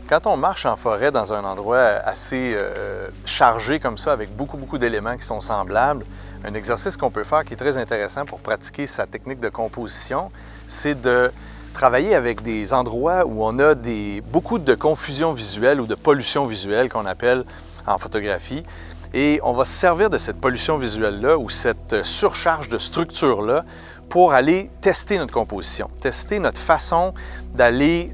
Quand on marche en forêt dans un endroit assez chargé comme ça, avec beaucoup d'éléments qui sont semblables, un exercice qu'on peut faire qui est très intéressant pour pratiquer sa technique de composition, c'est de travailler avec des endroits où on a beaucoup de confusion visuelle ou de pollution visuelle qu'on appelle en photographie. Et on va se servir de cette pollution visuelle-là ou cette surcharge de structure-là pour aller tester notre composition, tester notre façon d'aller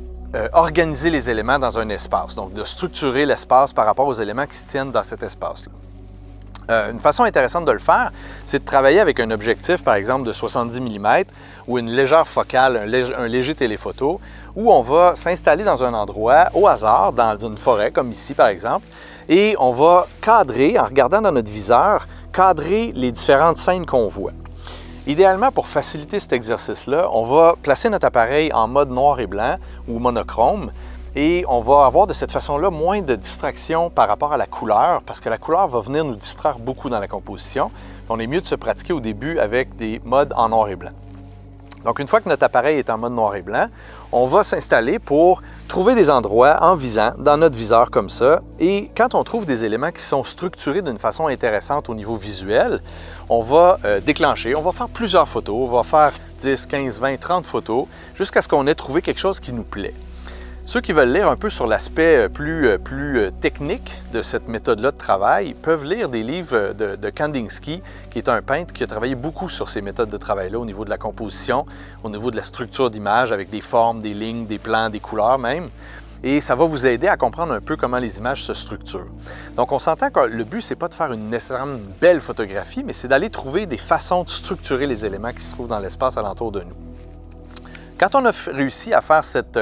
organiser les éléments dans un espace, donc de structurer l'espace par rapport aux éléments qui se tiennent dans cet espace-là. Une façon intéressante de le faire, c'est de travailler avec un objectif, par exemple, de 70 mm ou une légère focale, un léger téléphoto, où on va s'installer dans un endroit au hasard, dans une forêt, comme ici, par exemple, et on va cadrer, en regardant dans notre viseur, cadrer les différentes scènes qu'on voit. Idéalement, pour faciliter cet exercice-là, on va placer notre appareil en mode noir et blanc ou monochrome et on va avoir de cette façon-là moins de distraction par rapport à la couleur parce que la couleur va venir nous distraire beaucoup dans la composition. On est mieux de se pratiquer au début avec des modes en noir et blanc. Donc, une fois que notre appareil est en mode noir et blanc, on va s'installer pour trouver des endroits en visant dans notre viseur comme ça. Et quand on trouve des éléments qui sont structurés d'une façon intéressante au niveau visuel, on va déclencher, on va faire plusieurs photos, on va faire 10, 15, 20, 30 photos jusqu'à ce qu'on ait trouvé quelque chose qui nous plaît. Ceux qui veulent lire un peu sur l'aspect plus technique de cette méthode-là de travail peuvent lire des livres de Kandinsky, qui est un peintre qui a travaillé beaucoup sur ces méthodes de travail-là au niveau de la composition, au niveau de la structure d'image avec des formes, des lignes, des plans, des couleurs même. Et ça va vous aider à comprendre un peu comment les images se structurent. Donc on s'entend que le but, c'est pas de faire nécessairement une belle photographie, mais c'est d'aller trouver des façons de structurer les éléments qui se trouvent dans l'espace alentour de nous. Quand on a réussi à faire cette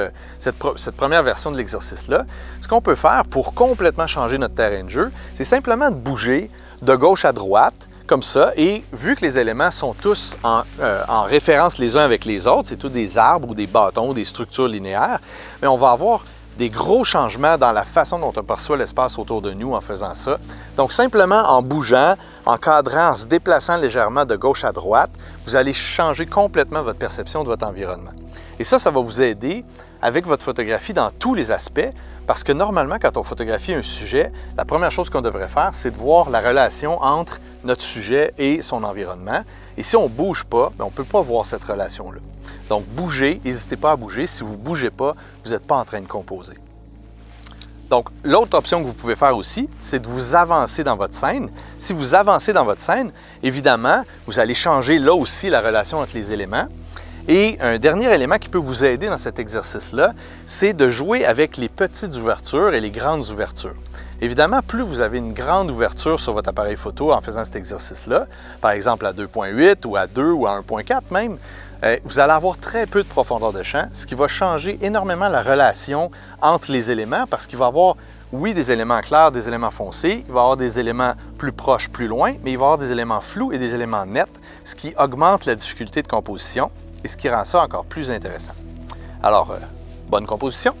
première version de l'exercice-là, ce qu'on peut faire pour complètement changer notre terrain de jeu, c'est simplement de bouger de gauche à droite, comme ça, et vu que les éléments sont tous en référence les uns avec les autres, c'est tous des arbres ou des bâtons ou des structures linéaires, mais on va avoir des gros changements dans la façon dont on perçoit l'espace autour de nous en faisant ça. Donc, simplement en bougeant, en cadrant, en se déplaçant légèrement de gauche à droite, vous allez changer complètement votre perception de votre environnement. Et ça va vous aider avec votre photographie dans tous les aspects, parce que normalement, quand on photographie un sujet, la première chose qu'on devrait faire, c'est de voir la relation entre notre sujet et son environnement. Et si on ne bouge pas, on ne peut pas voir cette relation-là. Donc, bougez, n'hésitez pas à bouger. Si vous ne bougez pas, vous n'êtes pas en train de composer. Donc, l'autre option que vous pouvez faire aussi, c'est de vous avancer dans votre scène. Si vous avancez dans votre scène, évidemment, vous allez changer là aussi la relation entre les éléments. Et un dernier élément qui peut vous aider dans cet exercice-là, c'est de jouer avec les petites ouvertures et les grandes ouvertures. Évidemment, plus vous avez une grande ouverture sur votre appareil photo en faisant cet exercice-là, par exemple à 2.8 ou à 2 ou à 1.4 même, vous allez avoir très peu de profondeur de champ, ce qui va changer énormément la relation entre les éléments parce qu'il va y avoir, oui, des éléments clairs, des éléments foncés, il va y avoir des éléments plus proches, plus loin, mais il va y avoir des éléments flous et des éléments nets, ce qui augmente la difficulté de composition et ce qui rend ça encore plus intéressant. Alors, bonne composition!